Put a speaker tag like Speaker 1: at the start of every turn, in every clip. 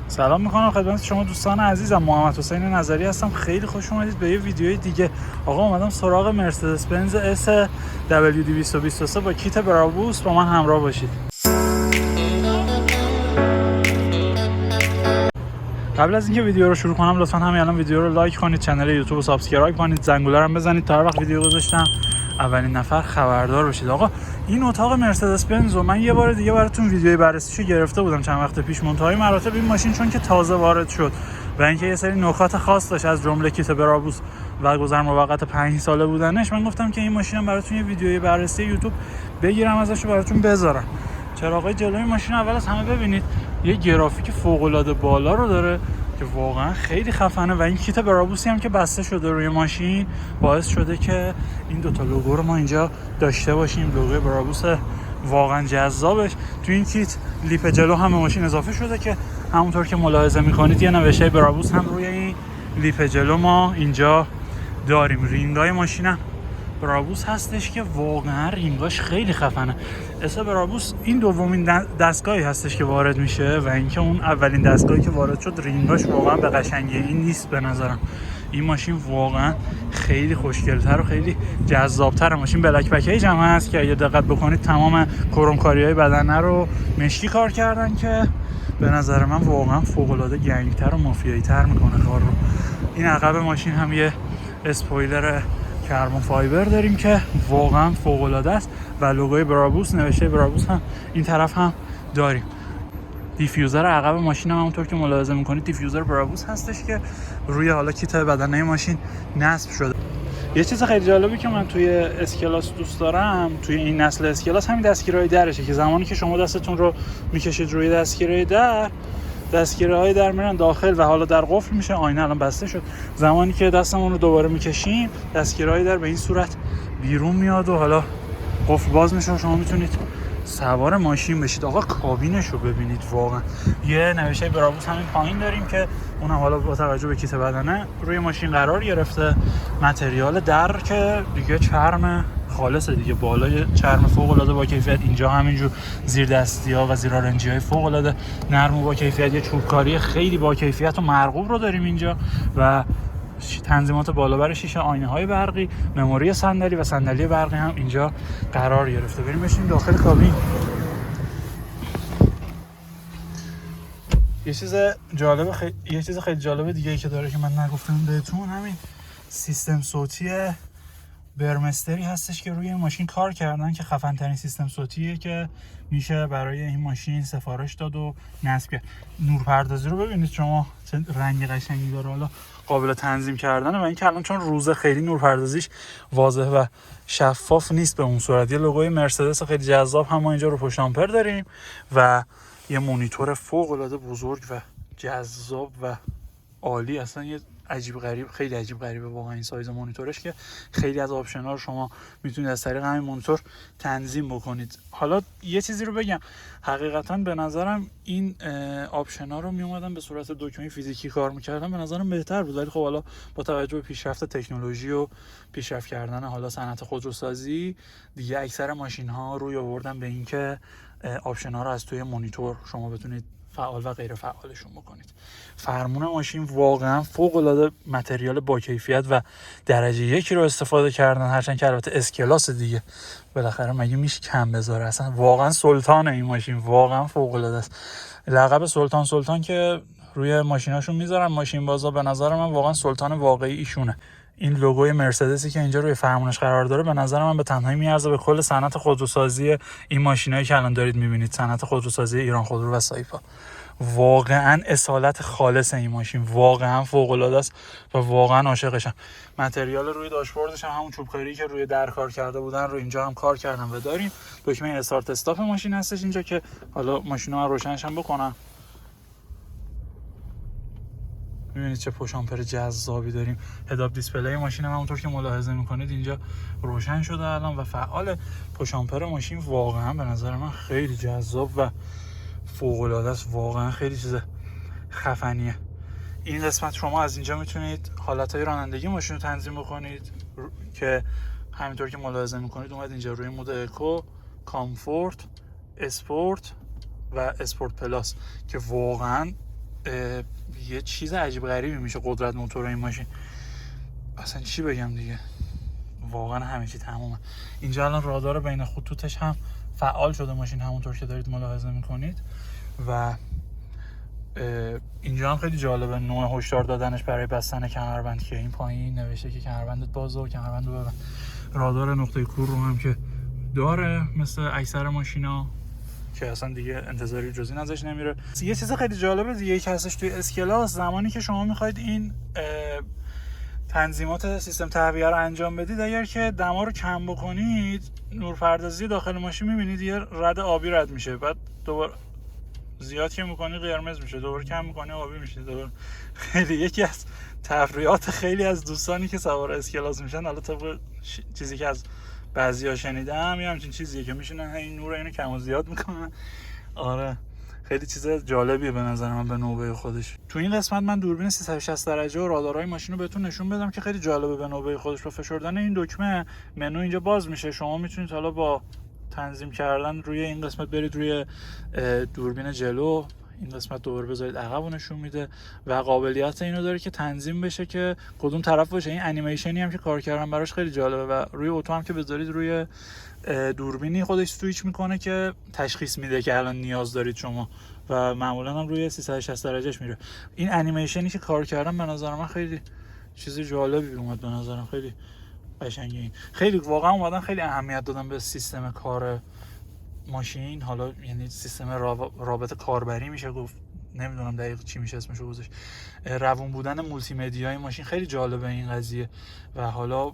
Speaker 1: سلام میکنم خدمت شما دوستان عزیزم. محمد حسین نظری هستم. خیلی خوش اومدید به یه ویدیوی دیگه. آقا اومدم سراغ مرسدس بنز اس WD223 با کیت برابوس. با من همراه باشید. قبل از اینکه ویدیو رو شروع کنم لطفا همین الان ویدیو رو لایک کنید، کانال یوتیوب رو سابسکرایب کنید، زنگوله رو هم بزنید تا هر وقت ویدیو گذاشتم اولین نفر خبردار بشید. آقا این اتاق مرسدس بنز رو من یه بار دیگه براتون ویدیوی بررسیشو گرفته بودم چند وقت پیش. منتهای مراتب این ماشین چون که تازه وارد شد و اینکه یه سری نکات خاص داشت از جمله کیت برابوس و گذر موقت 5 ساله بودنش، من گفتم که این ماشینم براتون یه ویدیوی بررسی یوتیوب بگیرم ازش رو براتون بذارم. چراغای جلوی ماشین اول از همه ببینید یه گرافیک فوق العاده بالا رو داره که واقعا خیلی خفنه و این کیت برابوسی هم که بسته شده روی ماشین باعث شده که این دوتا لوگو رو ما اینجا داشته باشیم. لوگوی برابوس واقعا جذابش. تو این کیت لیپ جلو هم به ماشین اضافه شده که همونطور که ملاحظه میکنید یه نوشته برابوس هم روی این لیپ جلو ما اینجا داریم. رینگای ماشین هم برابوس هستش که واقعا رینگاش خیلی خفنه. اس برابوس این دومین دستگاهی هستش که وارد میشه و اینکه اون اولین دستگاهی که وارد شد رینگاش واقعا به قشنگی این نیست به نظرم. این ماشین واقعا خیلی خوشگل‌تر و خیلی جذاب‌تر. ماشین بلک پکیج هم هست که اگه دقت بکنید تمام کرومکاری‌های بدنه رو مشکی کار کردن که به نظر من واقعا فوق‌العاده گنگ‌تر و مافیایی‌تر میکنه کار رو. این عقب ماشین هم یه اسپویلر کربن فایبر داریم که واقعا فوق العاده است و لوگوی برابوس، نوشته برابوس هم این طرف هم داریم. دیفیوزر عقب ماشین هم همونطور که ملاحظه میکنید دیفیوزر برابوس هستش که روی حالا کیت بدنه ماشین نصب شده. یه چیز خیلی جالبی که من توی اسکلاس دوست دارم توی این نسل اسکلاس همین دستگیرهای درشه که زمانی که شما دستتون رو میکشید روی دستگیرهای در، دستگیرهای در میرن داخل و حالا در قفل میشه. آینه الان بسته شد. زمانی که دستمون رو دوباره میکشیم دستگیرهای در به این صورت بیرون میاد و حالا قفل باز میشه و شما میتونید سوار ماشین بشید. آقا کابینش رو ببینید، واقعا یه نوشته برابوس همین پایین داریم که اونم حالا با توجه به کیت بدنه روی ماشین قرار گرفته. متریال در که دیگه چرم خالصه دیگه، بالای چرم فوق العاده با کیفیت. اینجا همینجور زیر دستی‌ها و زیر آرنجی‌های فوق العاده نرم و با کیفیت. یه چوبکاری خیلی با کیفیت و مرغوب رو داریم اینجا و تنظیمات بالابر شیشه، آینه‌های برقی، مموری صندلی و صندلی برقی هم اینجا قرار گرفته. بریم بشینیم داخل کابین. یه چیز خیلی جالب دیگه ای که داره که من نگفتم بهتون، همین سیستم صوتی برمستری هستش که روی این ماشین کار کردن که خفن ترین سیستم صوتیه که میشه برای این ماشین سفارش داد و نصب کرد. نورپردازی رو ببینید شما چه رنگ قشنگی داره، حالا قابل تنظیم کردنه و این که الان چون روزه خیلی نورپردازیش واضح و شفاف نیست به اون صورت. یه لوگوی مرسدس خیلی جذاب هم ما اینجا رو پشت آمپر داریم و یه مونیتور فوق العاده بزرگ و جذاب و عالی. اصلا یه عجیب غریب، خیلی عجیب غریبه واقعا این سایز مونیتورش که خیلی از آپشن‌ها رو شما میتونید از طریق همین مونیتور تنظیم بکنید. حالا یه چیزی رو بگم، حقیقتا به نظرم این آپشن‌ها رو میومدن به صورت دکمه فیزیکی کار میکردن، به نظرم بهتر بود. ولی خب حالا با توجه به پیشرفت تکنولوژی و پیشرفت کردن حالا صنعت خودروسازی دیگه اکثر ماشین‌ها روی آوردن به اینکه آپشن‌ها رو از توی مونیتور شما بتونید فعال و غیر فعالشون بکنید. فرمون ماشین واقعا فوق العاده متریال با کیفیت و درجه 1 رو استفاده کردن، هرچند که البته اسکلاس دیگه بالاخره مگه میشه کم بذاره. اصلا واقعا سلطان این ماشین، واقعا فوق العاده است. لقب سلطان که روی ماشیناشون میذارن ماشین بازا، به نظر من واقعا سلطان واقعی ایشونه. این لوگوی مرسدسی که اینجا روی فرمونش قرار داره به نظر من به تنهایی میارزه به کل صنعت خودروسازی این ماشینایی که الان دارید میبینید، صنعت خودروسازی ایران خودرو و سایپا. واقعا اصالت خالص این ماشین واقعا فوق العاده است و واقعا عاشقشم. متریال روی داشبوردش هم همون چوبکاری که روی در کار کرده بودن رو اینجا هم کار کردن و داریم. دکمه استارت استاپ ماشین هستش اینجا که حالا ماشین رو من روشنش هم بکنم. میبینید چه پشت آمپر جذابی داریم. هداب دیسپلی ماشین هم همونطور که ملاحظه میکنید اینجا روشن شده الان و فعال. پشت آمپر ماشین واقعا به نظر من خیلی جذاب و فوق العاده است. واقعا خیلی چیز خفنیه. این قسمت شما از اینجا میتونید حالتهای رانندگی ماشین رو تنظیم بکنید که همینطور که ملاحظه میکنید اومد اینجا روی مود اکو، کامفورت، اسپورت و اسپورت پلاس که واقعا یه چیز عجیب غریبی میشه قدرت موتور این ماشین. اصلا چی بگم دیگه، واقعا همه چی تمومه. اینجا الان رادار بین خطوطش هم فعال شده ماشین، همونطور که دارید ملاحظه میکنید. و اینجا هم خیلی جالبه نوع هشدار دادنش برای بستن کمربند که این پایین نوشته که کمربندت بازه و کمربندو ببند. رادار نقطه کور رو هم که داره مثل اکثر ماشینا که اصلا دیگه انتظاری جزئی ازش نمیره. یه چیز خیلی جالبه دیگه که هستش توی اسکلاس، زمانی که شما میخواید این تنظیمات سیستم تهویه رو انجام بدید، اگر که دما رو کم بکنید نورپردازی داخل ماشین میبینید یه رد آبی رد میشه، بعد دوباره زیاد که میکنی قرمز میشه، دوباره کم میکنی آبی میشه دوباره. خیلی یکی از تفریحات خیلی از دوستانی که سوار اسکلاس میشن، حالا طبق چیزی که از بعضیا شنیدم یه همچین چیزیه که میشینن این نور اینو کم و زیاد میکنن. آره خیلی چیز جالبیه به نظر من به نوبه خودش. تو این قسمت من دوربین 360 درجه و رادارهای ماشین رو بهتون نشون بدم که خیلی جالبه به نوبه خودش. با فشردن این دکمه منو اینجا باز میشه، شما میتونید حالا با تنظیم کردن روی این قسمت برید روی دوربین جلو، این قسمت دوباره بذارید عقب و نشون میده و قابلیت اینو داره که تنظیم بشه که کدوم طرف باشه. این انیمیشنی هم که کار کردن براش خیلی جالبه و روی اتو هم که بذارید روی دوربینی خودش سویچ میکنه که تشخیص میده که الان نیاز دارید شما و معمولا هم روی 360 درجهش میره. این انیمیشنی که کار کردن به نظر من خیلی چیز جالبی اومد، به نظرم خیلی قشنگه. این خیلی واقعا اومدن خیلی اهمیت دادن به سیستم کار ماشین، حالا یعنی سیستم رابط کاربری میشه گفت، نمیدونم دقیق چی میشه اسمشو گذاشت. روون بودن مولتی مدیای ماشین خیلی جالبه این قضیه و حالا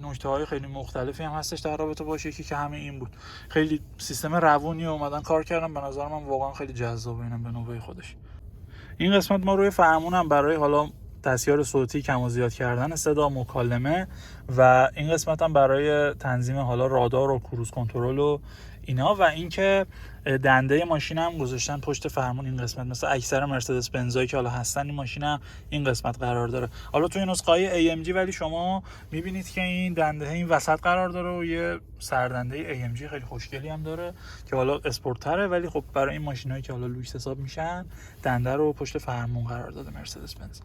Speaker 1: نکته‌های خیلی مختلفی هم هستش در رابطه باشه، یکی که همه این بود. خیلی سیستم روونی اومدن کار کردن، به نظر من واقعا خیلی جذابه اینم به نوبه خودش. این قسمت ما روی فرمون هم برای حالا دستیار صوتی کم و زیاد کردن صدا، مکالمه و این قسمت هم برای تنظیم حالا رادار و کروز کنترل و اینا و اینکه دنده ماشین هم گذاشتن پشت فرمون. این قسمت مثل اکثر مرسدس بنزایی که حالا هستن این ماشین هم این قسمت قرار داره. حالا توی نسخه‌های AMG ولی شما میبینید که این دنده این وسط قرار داره و یه سردنده AMG خیلی خوشگلی هم داره که حالا اسپورت‌تره، ولی خب برای این ماشینایی که حالا لوکس حساب میشن دنده رو پشت فرمون قرار داده مرسدس بنز.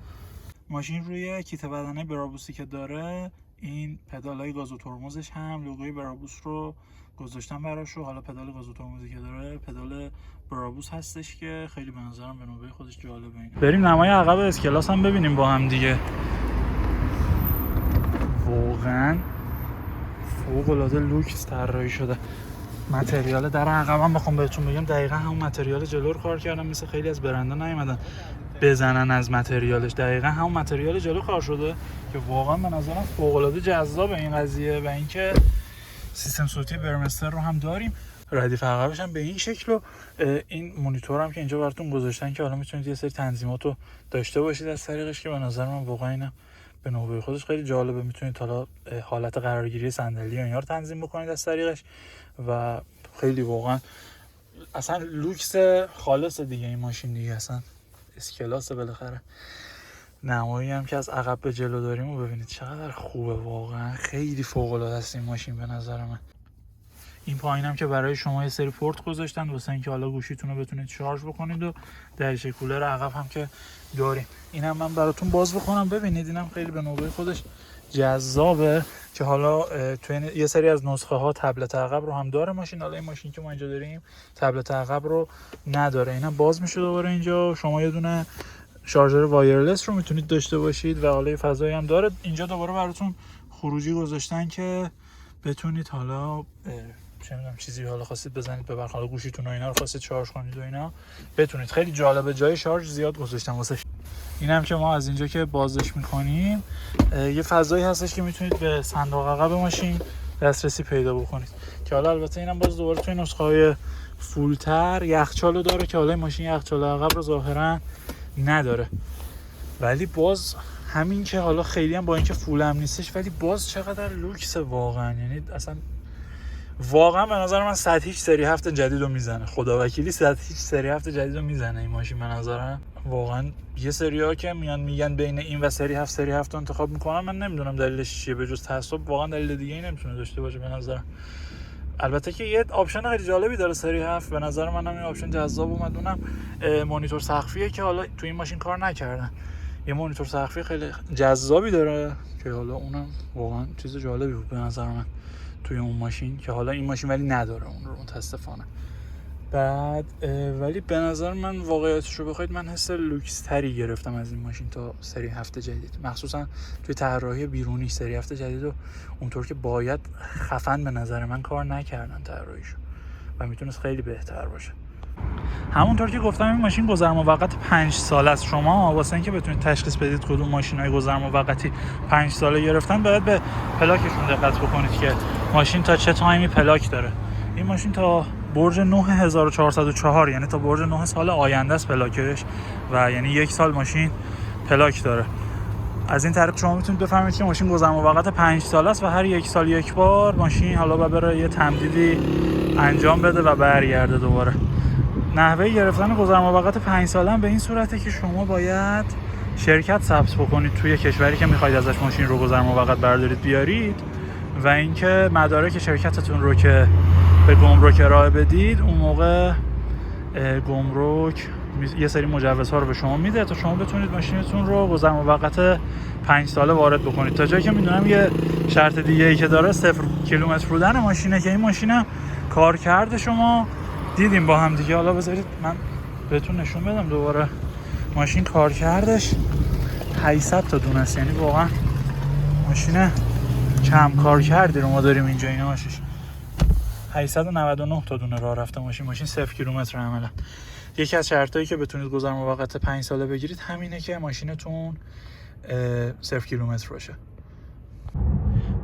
Speaker 1: ماشین روی کیت بدنه برابوسی که داره، این پدالای گاز و ترمزش هم لوگوی برابوس رو گذاشتن براش و حالا پدال گاز و ترمزی که داره پدال برابوس هستش که خیلی به نظرم به نوبه خودش جالبه. این بریم نمای عقب اسکلاس هم ببینیم با هم دیگه. واقعا فوق العاده لوکس طراحی شده. متریال در عقب هم بخوام بهتون بگم دقیقاً همون متریال جلو رو کار کردن، مثل خیلی از برندها نیومدن بزنن از متریالش، دقیقاً همون متریال جلو کار شده که واقعا به نظرم فوق العاده جذاب این قضیه. و اینکه سیستم صوتی برمستر رو هم داریم، ردیف عقبش هم به این شکل و این مانیتور هم که اینجا براتون گذاشتن که حالا میتونید یه سری تنظیمات رو داشته باشید از طریقش که به نظر من واقعا اینم به نوبه خودش خیلی جالبه. میتونید حالا حالت قرارگیری صندلی و اینا رو تنظیم بکنید از طریقش و خیلی واقعا اصلا لوکس خالص دیگه این ماشین دیگه، اصلا اسکلاس بالاخره. نمایی هم که از عقب به جلو داریم و ببینید چقدر خوبه، واقعا خیلی فوق العاده است این ماشین به نظر من. این پایینم که برای شما یه سری پورت گذاشتن واسه اینکه حالا گوشیتون رو بتونید شارژ بکنید و دریچه کولر عقب هم که داریم. اینم من براتون باز بکنم ببینید، اینم خیلی به نوبه خودش جذابه که حالا تو یه سری از نسخه ها تبلت عقب رو هم داره ماشین. حالا این ماشین که ما اینجا داریم تبلت عقب رو نداره. اینم باز میشه دوباره اینجا، شما یه دونه شارژر وایرلس رو میتونید داشته باشید و حالا فضایی هم داره. اینجا دوباره براتون خروجی گذاشتن که بتونید حالا چه میدونم چیزی حالا خواستید بزنید به برق، حالا گوشیتون و اینا رو خواستید شارژ کنید و اینا بتونید. خیلی جالبه، جای شارژ زیاد گذاشتن واسه. اینم که ما از اینجا که بازش میکنیم یه فضایی هستش که میتونید به صندوق عقب ماشین دسترسی پیدا بکنید که حالا البته اینم باز دوباره توی نسخه‌های فولتر یخچالو داره که حالا این ماشین یخچال عقب رو ظاهرا نداره، ولی باز همین که حالا خیلی هم با اینکه فول هم نیستش ولی باز چقدر لوکس واقعا. یعنی اصلا واقعا به نظر من 100 هیچ سری 7 جدید رو میزنه، خدا وکیلی 100 هیچ سری 7 جدید رو میزنه این ماشین به نظرم. واقعا یه سری‌ها که میگن بین این و سری 7 سری 7 انتخاب میکنم، من نمیدونم دلیلش چیه به جز تعصب، واقعا دلیل دیگه ای نمیتونه داشته باشه به نظرم. البته که یه آپشن خیلی جالبی داره سری 7، به نظر منم این آپشن جذاب اومد. اونم مانیتور سقفیه که حالا تو این ماشین کار نکردن. یه مانیتور سقفی خیلی جذابی داره که حالا اونم واقعا چیز جالبی بود به نظر من توی اون ماشین، که حالا این ماشین ولی نداره اون رو متاسفانه. بعد ولی به نظر من واقعیتش رو بخواید من حس لوکس تری گرفتم از این ماشین تا سری 7 جدید، مخصوصا توی طراحی بیرونی. سری 7 جدید رو اونطور که باید خفن به نظر من کار نکردن طراحیشو و میتونست خیلی بهتر باشه. همونطور که گفتم این ماشین گذر موقت 5 ساله است. شما واسه اینکه بتونید تشخیص بدید کدوم ماشینای گذر موقتی 5 ساله گرفتن باید به پلاکشون دقت بکنید که ماشین تا چه تایمی پلاک داره. این ماشین تا برج 9404 یعنی تا برج 9 سال آینده است پلاکش، و یعنی 1 سال ماشین پلاک داره. از این طریق شما میتونید بفهمید که ماشین گذر موقت 5 ساله است و هر 1 سال یک بار ماشین حالا بره یه تمدیدی انجام بده و برگرده دوباره. نحوه گرفتن گذر موقت 5 ساله به این صورته که شما باید شرکت ثبت بکنید توی کشوری که میخواید ازش ماشین رو گذر موقت بردارید بیارید، و اینکه مدارک شرکتتون رو که به گمرک ارائه بدید، اون موقع گمرک یه سری مجوزها رو به شما میده تا شما بتونید ماشینتون رو گذر موقت 5 ساله وارد بکنید. تا جایی که میدونم یه شرط دیگه ای که داره 0 کیلومتر بودن ماشینه، که این ماشینم کار کرده شما دیدیم با هم دیگه. حالا بذارید من بهتون نشون بدم دوباره. ماشین کار کردش 800 تا دونه است، یعنی واقعا ماشین کم کار کردی رو ما داریم اینجا. اینا ماشینش 899 تا دونه راه رفته ماشین 0 کیلومتر عملا. یکی از شرطایی که بتونید گذر موقت 5 ساله بگیرید همینه که ماشینتون 0 کیلومتر باشه.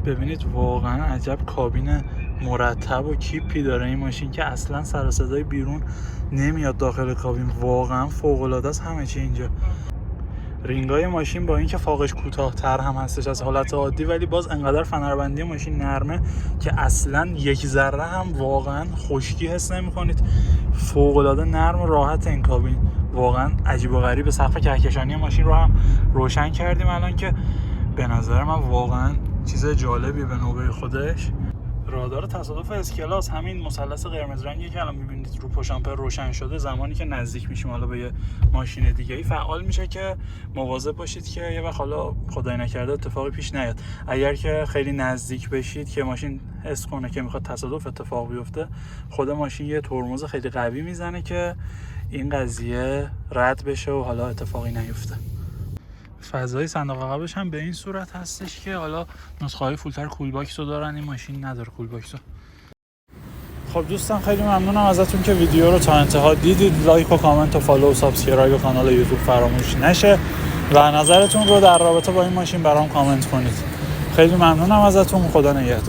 Speaker 1: ببینید واقعا عجب کابین مرتب و کیپی داره این ماشین که اصلا سر و صدای بیرون نمیاد داخل کابین. واقعا فوق العاده است همه چی اینجا. رینگای ماشین با اینکه فاقش کوتاه‌تر هم هستش از حالت عادی، ولی باز انقدر فنربندی ماشین نرمه که اصلا یک ذره هم واقعا خشکی حس نمی‌کنید. فوق العاده نرم و راحت این کابین. واقعا عجیب و غریب. سقف کهکشانی ماشین رو هم روشن کردیم الان که به نظر من واقعا چیز جالبی به نوبه خودش. رادار تصادف اسکلاس، همین مثلث قرمز رنگی که الان می‌بینید رو پشامپر روشن شده، زمانی که نزدیک میشیم حالا به یه ماشین دیگه‌ای فعال میشه که مواظب باشید که یه وقت حالا خدای نکرده اتفاقی پیش نیاد. اگر که خیلی نزدیک بشید که ماشین حس کنه که میخواد تصادف اتفاق بیفته، خود ماشین یه ترمز خیلی قوی میزنه که این قضیه رد بشه و حالا اتفاقی نیفته. فضای صندوق عقبش هم به این صورت هستش که حالا نسخه‌های فولتر کول باکس رو دارن، این ماشین نداره کول باکس رو. خب دوستان خیلی ممنونم ازتون که ویدیو رو تا انتها دیدید. لایک و کامنت و فالو و سابسکرایب کانال یوتیوب فراموش نشه و نظرتون رو در رابطه با این ماشین برام کامنت کنید. خیلی ممنونم ازتون. خدا نگهدار.